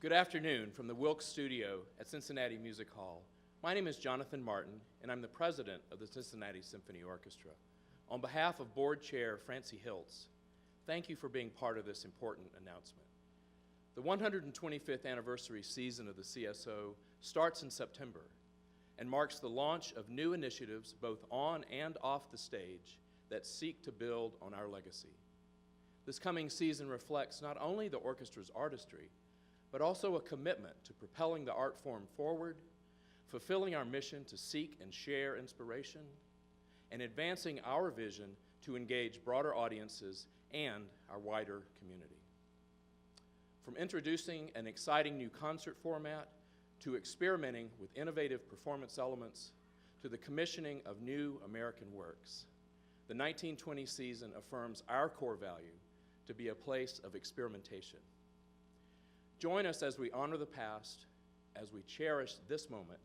Good afternoon from the Wilkes Studio at Cincinnati Music Hall. My name is Jonathan Martin, and I'm the president of the Cincinnati Symphony Orchestra. On behalf of Board Chair Francie Hiltz, thank you for being part of this important announcement. The 125th anniversary season of the CSO starts in September and marks the launch of new initiatives both on and off the stage that seek to build on our legacy. This coming season reflects not only the orchestra's artistry, but also a commitment to propelling the art form forward, fulfilling our mission to seek and share inspiration, and advancing our vision to engage broader audiences and our wider community. From introducing an exciting new concert format, to experimenting with innovative performance elements, to the commissioning of new American works, the 1920 season affirms our core value to be a place of experimentation. Join us as we honor the past, as we cherish this moment,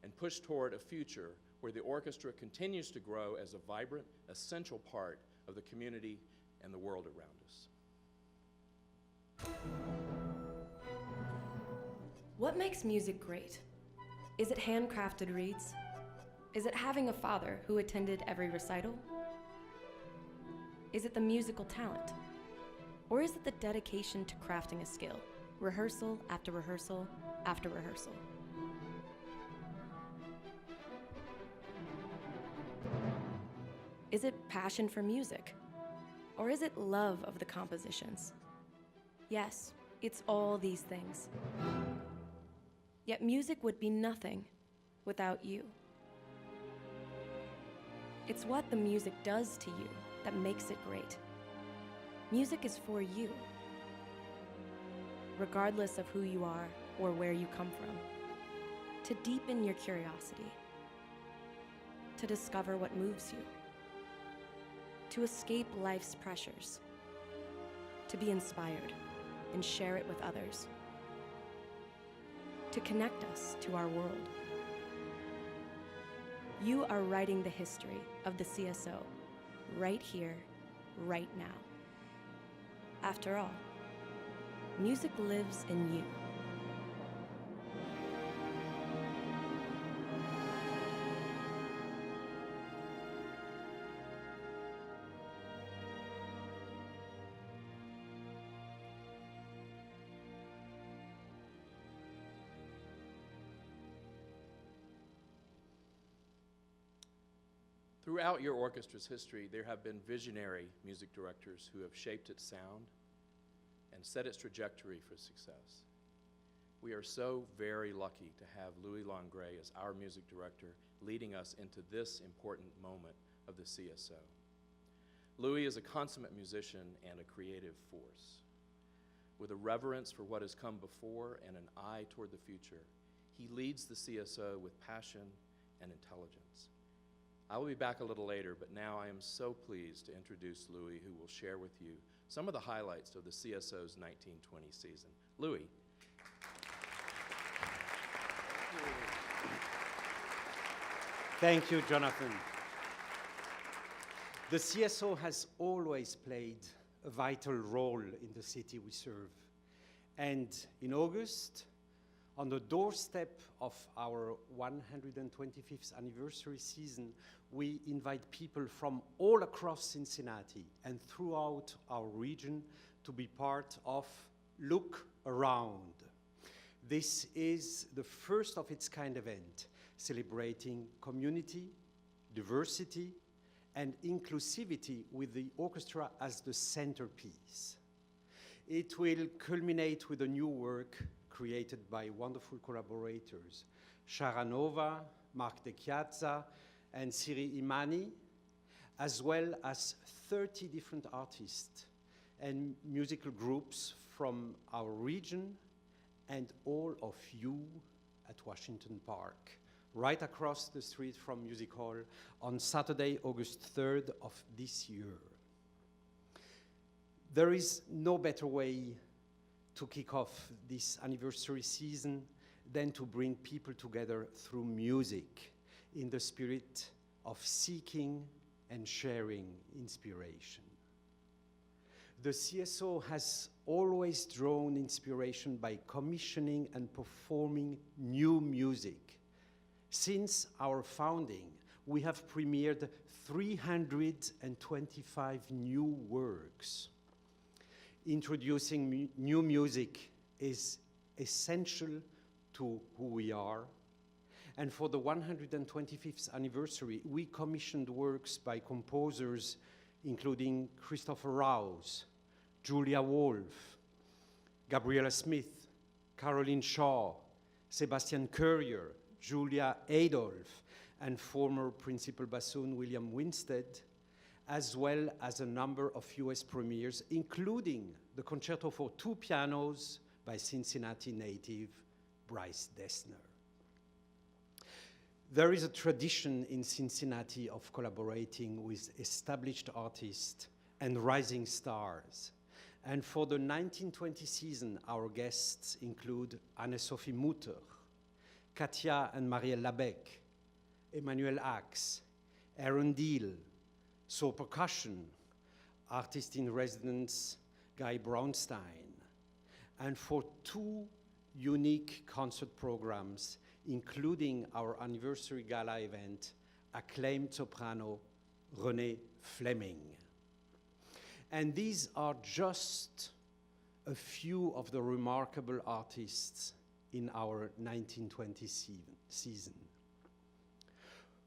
and push toward a future where the orchestra continues to grow as a vibrant, essential part of the community and the world around us. What makes music great? Is it handcrafted reeds? Is it having a father who attended every recital? Is it the musical talent? Or is it the dedication to crafting a skill? Rehearsal after rehearsal after rehearsal. Is it passion for music? Or is it love of the compositions? Yes, it's all these things. Yet music would be nothing without you. It's what the music does to you that makes it great. Music is for you, regardless of who you are or where you come from, to deepen your curiosity, to discover what moves you, to escape life's pressures, to be inspired and share it with others, to connect us to our world. You are writing the history of the CSO right here, right now. After all, music lives in you. Throughout your orchestra's history, there have been visionary music directors who have shaped its sound and set its trajectory for success. We are so very lucky to have Louis Longray as our music director, leading us into this important moment of the CSO. Louis is a consummate musician and a creative force. With a reverence for what has come before and an eye toward the future, he leads the CSO with passion and intelligence. I will be back a little later, but now I am so pleased to introduce Louis, who will share with you some of the highlights of the CSO's 1920 season. Louis. Thank you, Jonathan. The CSO has always played a vital role in the city we serve. And in August, on the doorstep of our 125th anniversary season, we invite people from all across Cincinnati and throughout our region to be part of Look Around. This is the first of its kind event, celebrating community, diversity, and inclusivity with the orchestra as the centerpiece. It will culminate with a new work created by wonderful collaborators, Sharanova, Mark De Chiazza, and Siri Imani, as well as 30 different artists and musical groups from our region and all of you at Washington Park, right across the street from Music Hall on Saturday, August 3rd of this year. There is no better way to kick off this anniversary season than to bring people together through music in the spirit of seeking and sharing inspiration. The CSO has always drawn inspiration by commissioning and performing new music. Since our founding, we have premiered 325 new works. Introducing new music is essential to who we are. And for the 125th anniversary, we commissioned works by composers including Christopher Rouse, Julia Wolf, Gabriella Smith, Caroline Shaw, Sebastian Courier, Julia Adolph, and former principal bassoon William Winstead, as well as a number of US premieres, including the concerto for two pianos by Cincinnati native Bryce Dessner. There is a tradition in Cincinnati of collaborating with established artists and rising stars. And for the 1920 season, our guests include Anne-Sophie Mutter, Katia and Marielle Labec, Emmanuel Axe, Aaron Deal, So Percussion, artist in residence Guy Brownstein, and for two unique concert programs, including our anniversary gala event, acclaimed soprano Renée Fleming. And these are just a few of the remarkable artists in our 1920 season.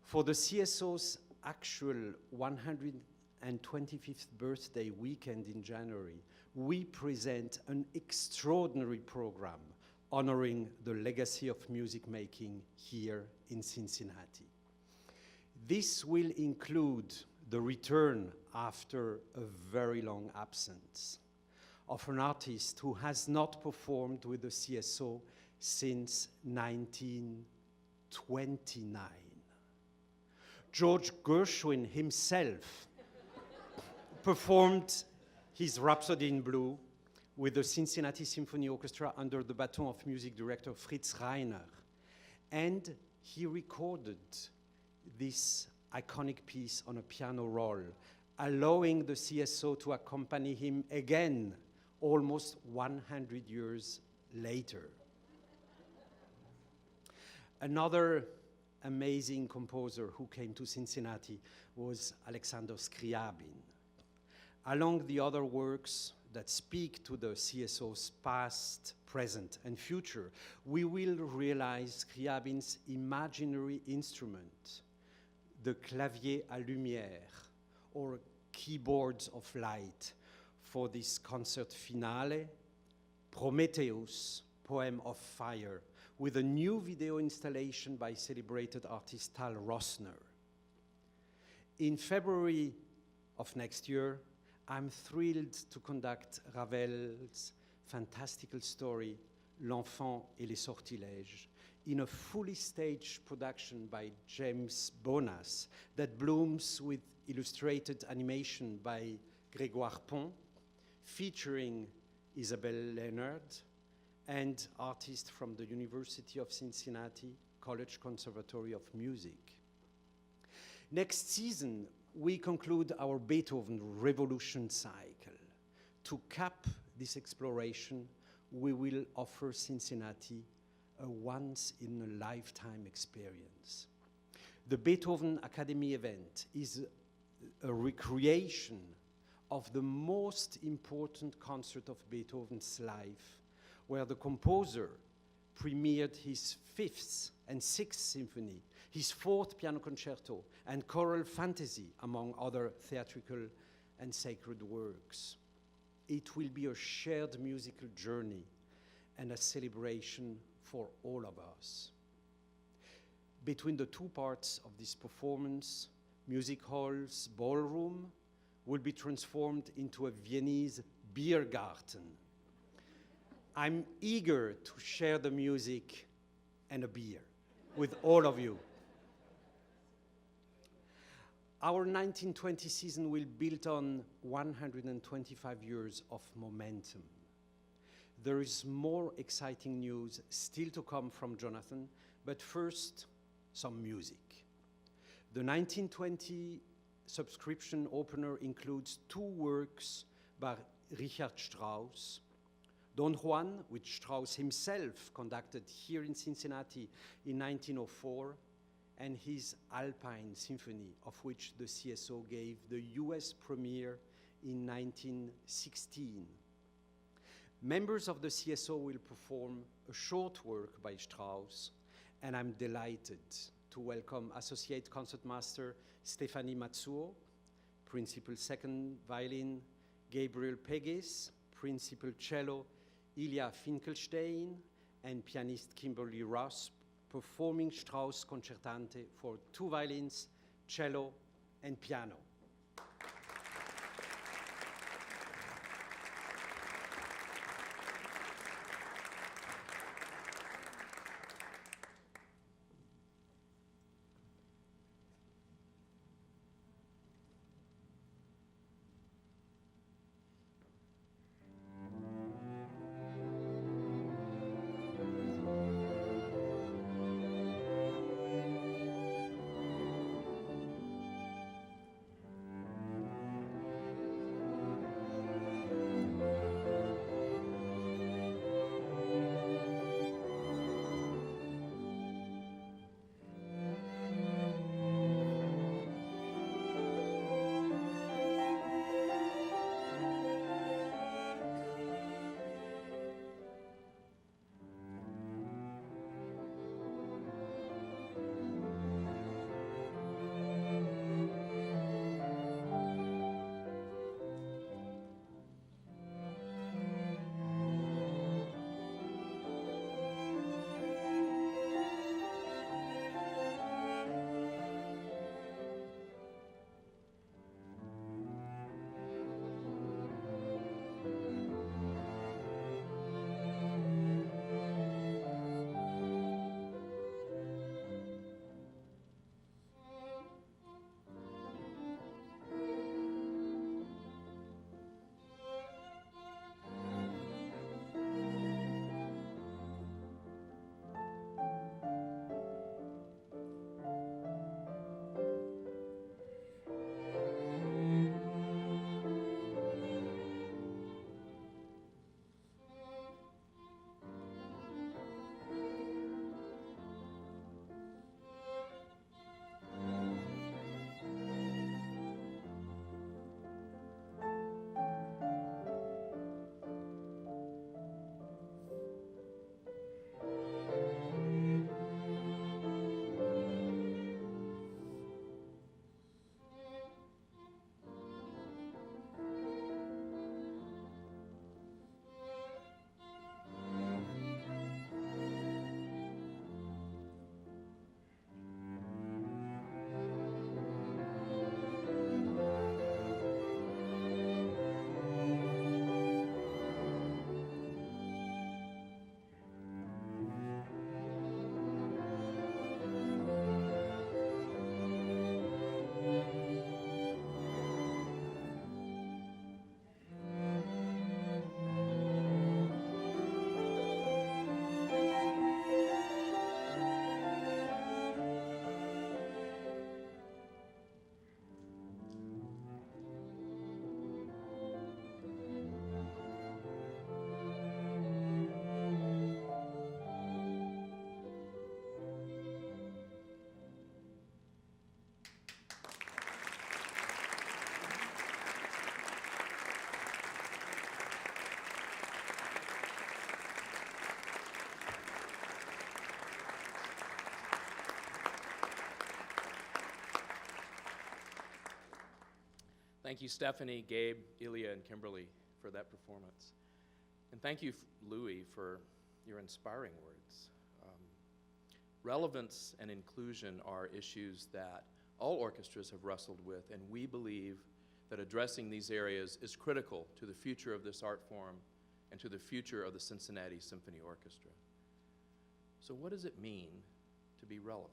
For the CSO's actual 125th birthday weekend in January, we present an extraordinary program honoring the legacy of music making here in Cincinnati. This will include the return after a very long absence of an artist who has not performed with the CSO since 1929. George Gershwin himself performed his Rhapsody in Blue with the Cincinnati Symphony Orchestra under the baton of music director Fritz Reiner. And he recorded this iconic piece on a piano roll, allowing the CSO to accompany him again almost 100 years later. Another amazing composer who came to Cincinnati was Alexander Scriabin. Along the other works that speak to the CSO's past, present, and future, we will realize Scriabin's imaginary instrument, the clavier à lumière, or keyboards of light, for this concert finale, Prometheus, Poem of Fire, with a new video installation by celebrated artist Tal Rossner. In February of next year, I'm thrilled to conduct Ravel's fantastical story, L'Enfant et les Sortilèges, in a fully staged production by James Bonas that blooms with illustrated animation by Grégoire Pont, featuring Isabelle Leonard and artists from the University of Cincinnati College Conservatory of Music. Next season, we conclude our Beethoven Revolution cycle. To cap this exploration, we will offer Cincinnati a once-in-a-lifetime experience. The Beethoven Academy event is a recreation of the most important concert of Beethoven's life, where the composer premiered his 5th and 6th symphony, his 4th piano concerto, and choral fantasy, among other theatrical and sacred works. It will be a shared musical journey and a celebration for all of us. Between the two parts of this performance, Music Hall's ballroom will be transformed into a Viennese beer garden. I'm eager to share the music and a beer with all of you. Our 1920 season will build on 125 years of momentum. There is more exciting news still to come from Jonathan, but first, some music. The 1920 subscription opener includes two works by Richard Strauss, Don Juan, which Strauss himself conducted here in Cincinnati in 1904, and his Alpine Symphony, of which the CSO gave the US premiere in 1916. Members of the CSO will perform a short work by Strauss, and I'm delighted to welcome Associate Concertmaster Stephanie Matsuo, Principal Second Violin Gabriel Pegues, Principal Cello Ilya Finkelstein, and pianist Kimberly Ross, performing Strauss Concertante for 2 violins, cello, and piano. Thank you, Stephanie, Gabe, Ilya, and Kimberly for that performance. And thank you, Louis, for your inspiring words. Relevance and inclusion are issues that all orchestras have wrestled with, and we believe that addressing these areas is critical to the future of this art form and to the future of the Cincinnati Symphony Orchestra. So what does it mean to be relevant?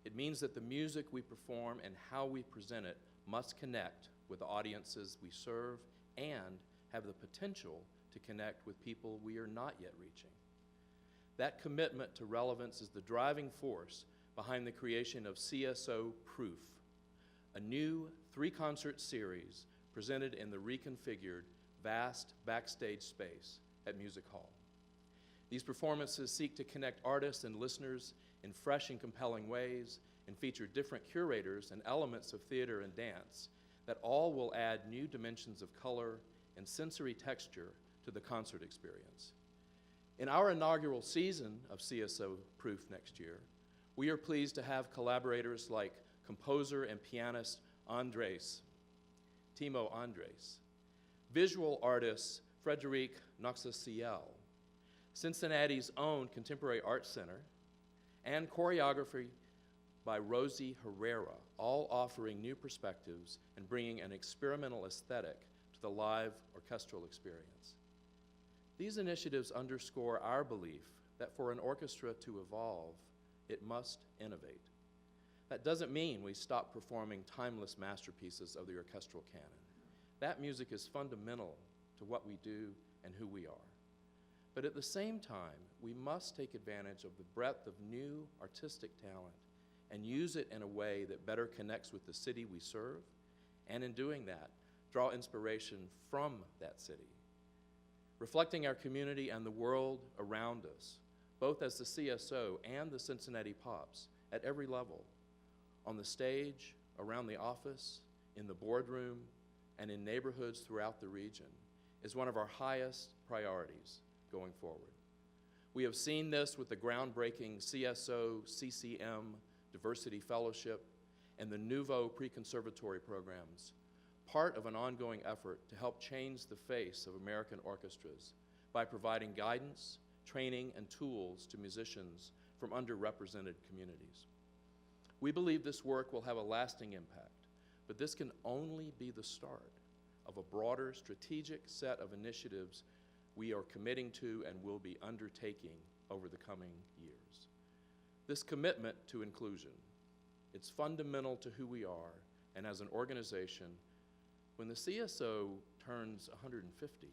It means that the music we perform and how we present it must connect with the audiences we serve and have the potential to connect with people we are not yet reaching. That commitment to relevance is the driving force behind the creation of CSO Proof, a new 3-concert series presented in the reconfigured vast backstage space at Music Hall. These performances seek to connect artists and listeners in fresh and compelling ways and feature different curators and elements of theater and dance that all will add new dimensions of color and sensory texture to the concert experience. In our inaugural season of CSO Proof next year, we are pleased to have collaborators like composer and pianist Timo Andres, visual artist Frederic Noxaciel, Cincinnati's own Contemporary Arts Center, and choreography by Rosie Herrera, all offering new perspectives and bringing an experimental aesthetic to the live orchestral experience. These initiatives underscore our belief that for an orchestra to evolve, it must innovate. That doesn't mean we stop performing timeless masterpieces of the orchestral canon. That music is fundamental to what we do and who we are. But at the same time, we must take advantage of the breadth of new artistic talent and use it in a way that better connects with the city we serve, and in doing that, draw inspiration from that city. Reflecting our community and the world around us, both as the CSO and the Cincinnati Pops, at every level, on the stage, around the office, in the boardroom, and in neighborhoods throughout the region, is one of our highest priorities going forward. We have seen this with the groundbreaking CSO-CCM Diversity Fellowship and the Nouveau Pre-Conservatory programs, part of an ongoing effort to help change the face of American orchestras by providing guidance, training, and tools to musicians from underrepresented communities. We believe this work will have a lasting impact, but this can only be the start of a broader strategic set of initiatives we are committing to and will be undertaking over the coming years. This commitment to inclusion, it's fundamental to who we are, and as an organization, when the CSO turns 150,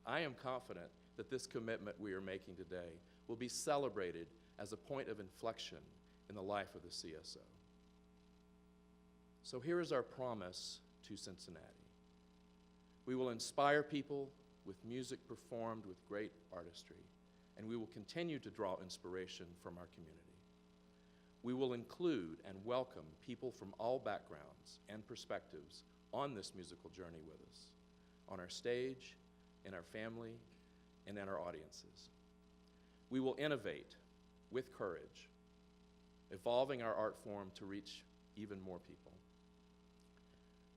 I am confident that this commitment we are making today will be celebrated as a point of inflection in the life of the CSO. So here is our promise to Cincinnati. We will inspire people with music performed with great artistry, and we will continue to draw inspiration from our community. We will include and welcome people from all backgrounds and perspectives on this musical journey with us, on our stage, in our family, and in our audiences. We will innovate with courage, evolving our art form to reach even more people.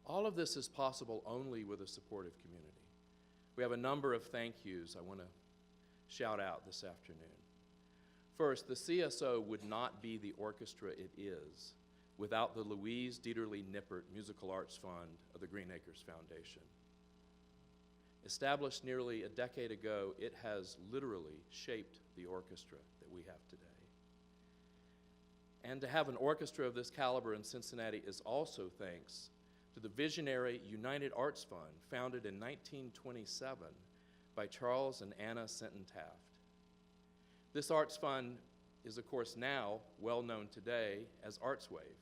All of this is possible only with a supportive community. We have a number of thank yous I want to shout out this afternoon. First, the CSO would not be the orchestra it is without the Louise Dieterle Nippert Musical Arts Fund of the Green Acres Foundation. Established nearly a decade ago, it has literally shaped the orchestra that we have today. And to have an orchestra of this caliber in Cincinnati is also thanks to the visionary United Arts Fund, founded in 1927 by Charles and Anna Sinton Taft. This arts fund is, of course, now well known today as ArtsWave,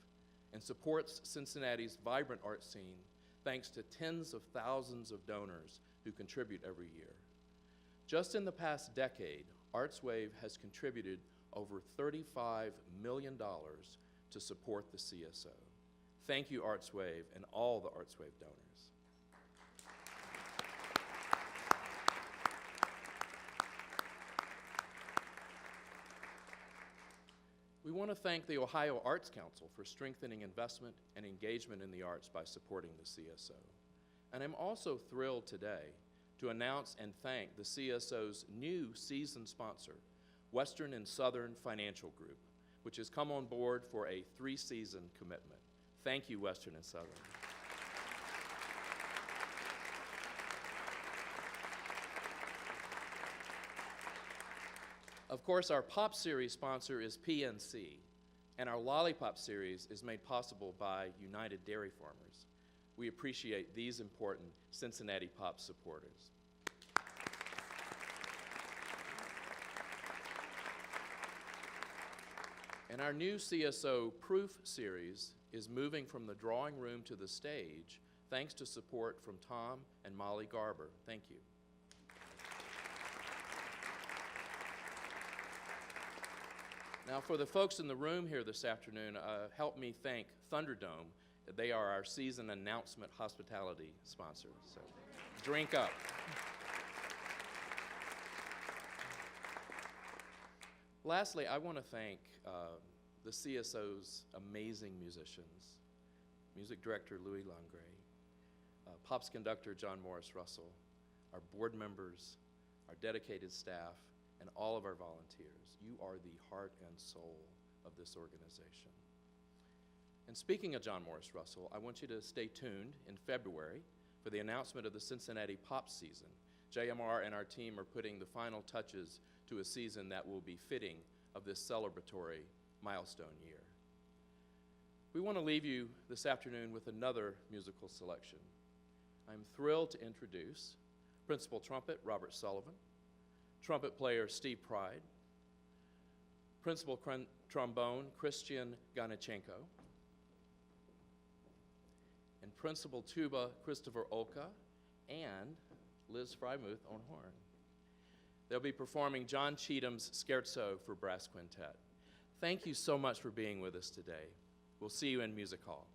and supports Cincinnati's vibrant art scene thanks to tens of thousands of donors who contribute every year. Just in the past decade, ArtsWave has contributed over $35 million to support the CSO. Thank you, ArtsWave, and all the ArtsWave donors. We want to thank the Ohio Arts Council for strengthening investment and engagement in the arts by supporting the CSO. And I'm also thrilled today to announce and thank the CSO's new season sponsor, Western and Southern Financial Group, which has come on board for a 3-season commitment. Thank you, Western and Southern. Of course, our Pop Series sponsor is PNC, and our Lollipop Series is made possible by United Dairy Farmers. We appreciate these important Cincinnati Pop supporters. And our new CSO Proof Series is moving from the drawing room to the stage thanks to support from Tom and Molly Garber. Thank you. Now, for the folks in the room here this afternoon, help me thank Thunderdome. They are our season announcement hospitality sponsor, so drink up. Lastly, I want to thank the CSO's amazing musicians, music director Louis Langray, Pops conductor John Morris Russell, our board members, our dedicated staff, and all of our volunteers. You are the heart and soul of this organization. And speaking of John Morris Russell, I want you to stay tuned in February for the announcement of the Cincinnati Pop season. JMR and our team are putting the final touches to a season that will be fitting of this celebratory milestone year. We want to leave you this afternoon with another musical selection. I'm thrilled to introduce Principal Trumpet Robert Sullivan, Trumpet player Steve Pride, Principal Trombone Christian Ganichenko, and Principal Tuba Christopher Olka, and Liz Frymuth on horn. They'll be performing John Cheatham's Scherzo for Brass Quintet. Thank you so much for being with us today. We'll see you in Music Hall.